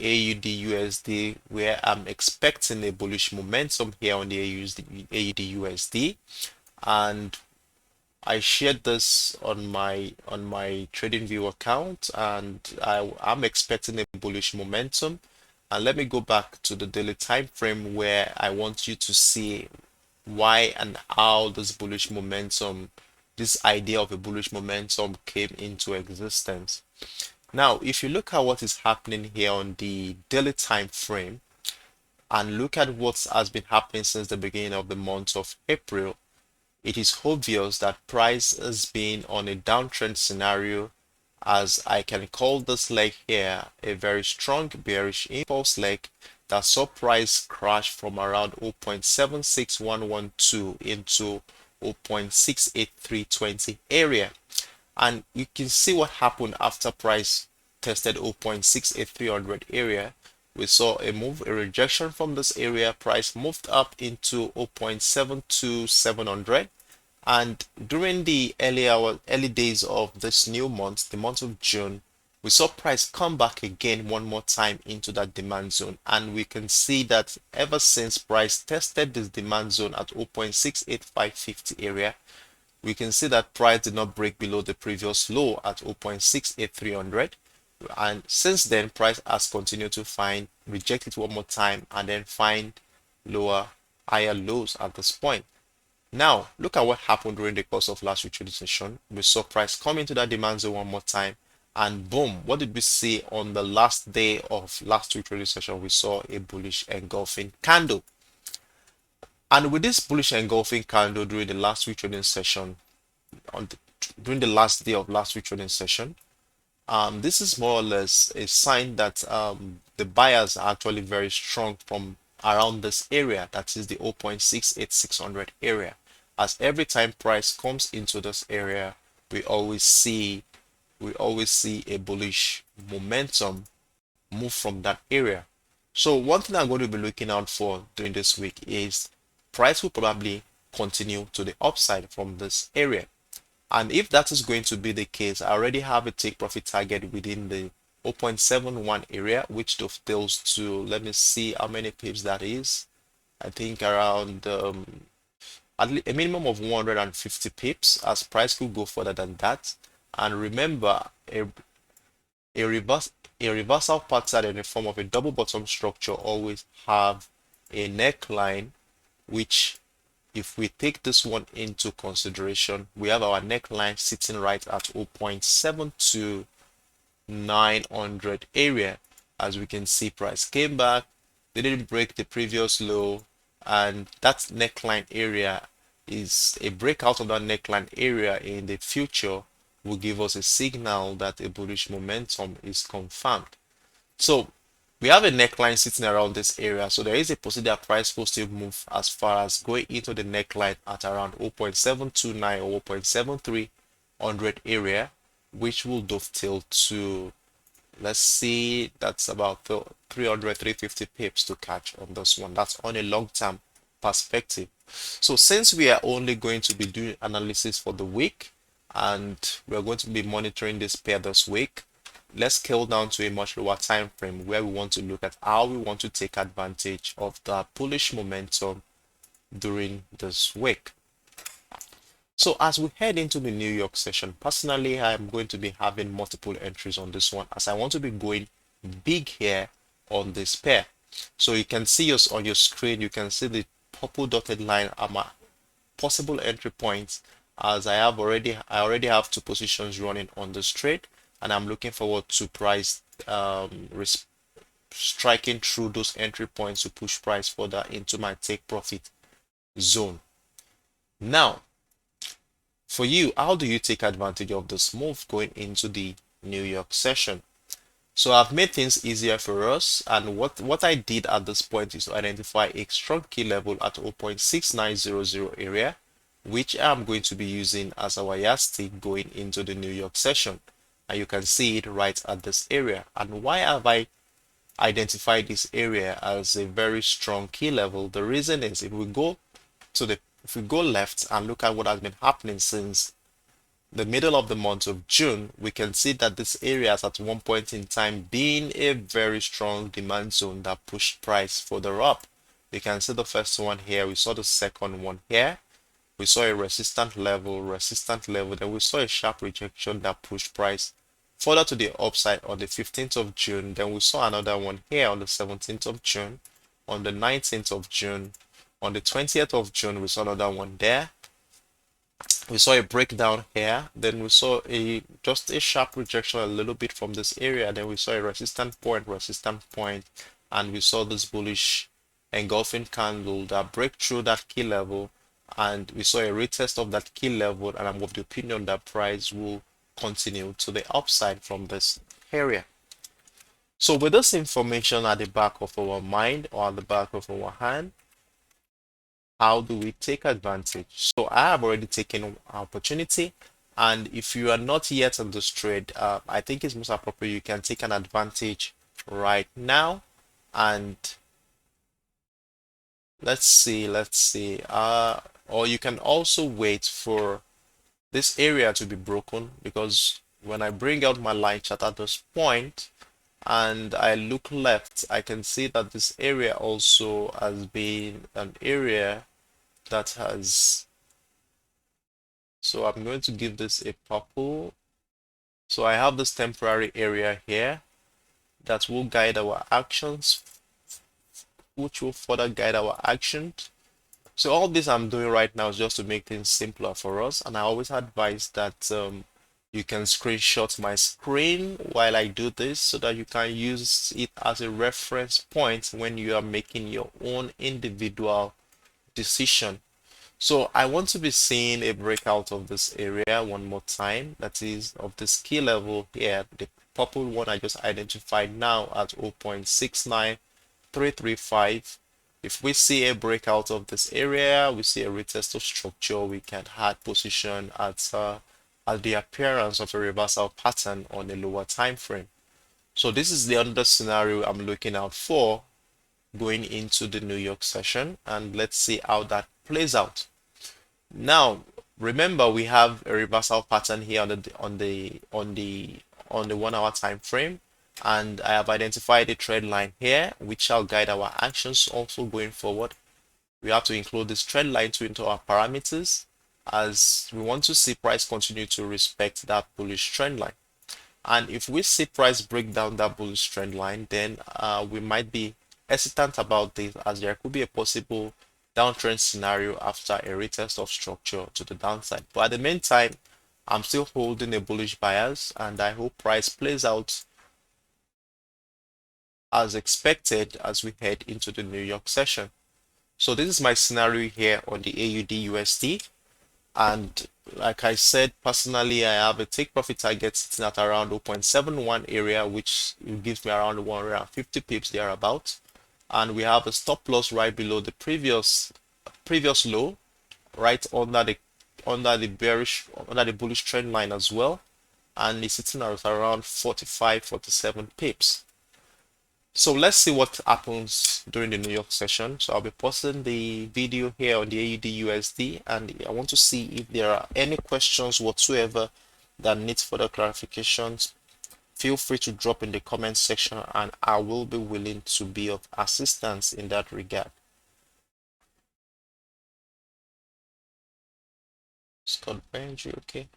AUDUSD, where I'm expecting a bullish momentum here on the AUDUSD, and I shared this on my TradingView account, and I'm expecting a bullish momentum. And let me go back to the daily time frame where I want you to see why and how this bullish momentum, this idea of a bullish momentum came into existence. Now, if you look at what is happening here on the daily time frame and look at what has been happening since the beginning of the month of April, it is obvious that price has been on a downtrend scenario, as I can call this leg here a very strong bearish impulse leg that saw price crash from around 0.76112 into 0.68320 area. And you can see what happened after price tested 0.68300 area. We saw a move, a rejection from this area. Price moved up into 0.72700, and during the early days of this new month, the month of June, we saw price come back again one more time into that demand zone, and we can see that ever since price tested this demand zone at 0.68550 area, we can see that price did not break below the previous low at 0.68300, and since then price has continued to reject it one more time and then find higher lows at this point. Now, look at what happened during the course of last week's trading session. We saw price come into that demand zone one more time, and boom, what did we see on the last day of last week's trading session? We saw a bullish engulfing candle. And with this bullish engulfing candle during the last week trading session, during the last day of last week trading session, this is more or less a sign that the buyers are actually very strong from around this area, that is the 0.68600 area. As every time price comes into this area, we always see a bullish momentum move from that area. So one thing I'm going to be looking out for during this week is price will probably continue to the upside from this area. And if that is going to be the case, I already have a take profit target within the 0.71 area, which dovetails to, let me see how many pips that is. I think around at least a minimum of 150 pips, as price could go further than that. And remember, a reversal pattern in the form of a double bottom structure always have a neckline, which if we take this one into consideration, we have our neckline sitting right at 0.72900 area. As we can see, price came back, they didn't break the previous low, and that neckline area is a breakout of that neckline area in the future will give us a signal that a bullish momentum is confirmed. So we have a neckline sitting around this area, so there is a possibility that price will still move as far as going into the neckline at around 0.729 or 0.7300 area, which will dovetail to, let's see, that's about 350 pips to catch on this one. That's on a long-term perspective. So since we are only going to be doing analysis for the week, and we're going to be monitoring this pair this week, let's scale down to a much lower time frame where we want to look at how we want to take advantage of the bullish momentum during this week. So as we head into the New York session, personally, I'm going to be having multiple entries on this one, as I want to be going big here on this pair. So you can see us on your screen, you can see the purple dotted line are my possible entry points, as I already have two positions running on this trade, and I'm looking forward to price striking through those entry points to push price further into my take profit zone. Now, for you, how do you take advantage of this move going into the New York session? So I've made things easier for us, and what I did at this point is to identify a strong key level at 0.6900 area, which I'm going to be using as our yardstick going into the New York session. And you can see it right at this area. And why have I identified this area as a very strong key level? The reason is if we go left and look at what has been happening since the middle of the month of June, we can see that this area has at one point in time been a very strong demand zone that pushed price further up. You can see the first one here, we saw the second one here, we saw a resistant level, then we saw a sharp rejection that pushed price further to the upside on the 15th of June. Then we saw another one here on the 17th of June, on the 19th of June, on the 20th of June, we saw another one there. We saw a breakdown here, then we saw just a sharp rejection a little bit from this area, then we saw a resistant point, and we saw this bullish engulfing candle that break through that key level, and we saw a retest of that key level, and I'm of the opinion that price will continue to the upside from this area. So with this information at the back of our mind or at the back of our hand, how do we take advantage? So I have already taken opportunity, and if you are not yet on this trade, I think it's most appropriate you can take an advantage right now. And let's see, or you can also wait for this area to be broken, because when I bring out my line chart at this point and I look left, I can see that this area also has been an area that has, so I'm going to give this a purple. So I have this temporary area here that will guide our actions, which will further guide our actions. So all this I'm doing right now is just to make things simpler for us, and I always advise that you can screenshot my screen while I do this so that you can use it as a reference point when you are making your own individual decision. So I want to be seeing a breakout of this area one more time, that is of this key level here, the purple one I just identified now at 0.69335. If we see a breakout of this area, we see a retest of structure, we can add position at the appearance of a reversal pattern on a lower time frame. So this is the other scenario I'm looking out for going into the New York session, and let's see how that plays out. Now, remember we have a reversal pattern here on the 1 hour time frame, and I have identified a trend line here which shall guide our actions also going forward. We have to include this trend line into our parameters, as we want to see price continue to respect that bullish trend line. And if we see price break down that bullish trend line, then we might be hesitant about this, as there could be a possible downtrend scenario after a retest of structure to the downside. But at the meantime, I'm still holding a bullish bias, and I hope price plays out as expected as we head into the New York session. So this is my scenario here on the AUDUSD, and like I said, personally I have a take profit target sitting at around 0.71 area, which gives me around 150 pips thereabout, and we have a stop loss right below the previous low, right under the bullish trend line as well, and it's sitting at around 47 pips. So let's see what happens during the New York session. So I'll be posting the video here on the AUDUSD, and I want to see if there are any questions whatsoever that need further clarifications. Feel free to drop in the comment section, and I will be willing to be of assistance in that regard. Scott Benji, okay.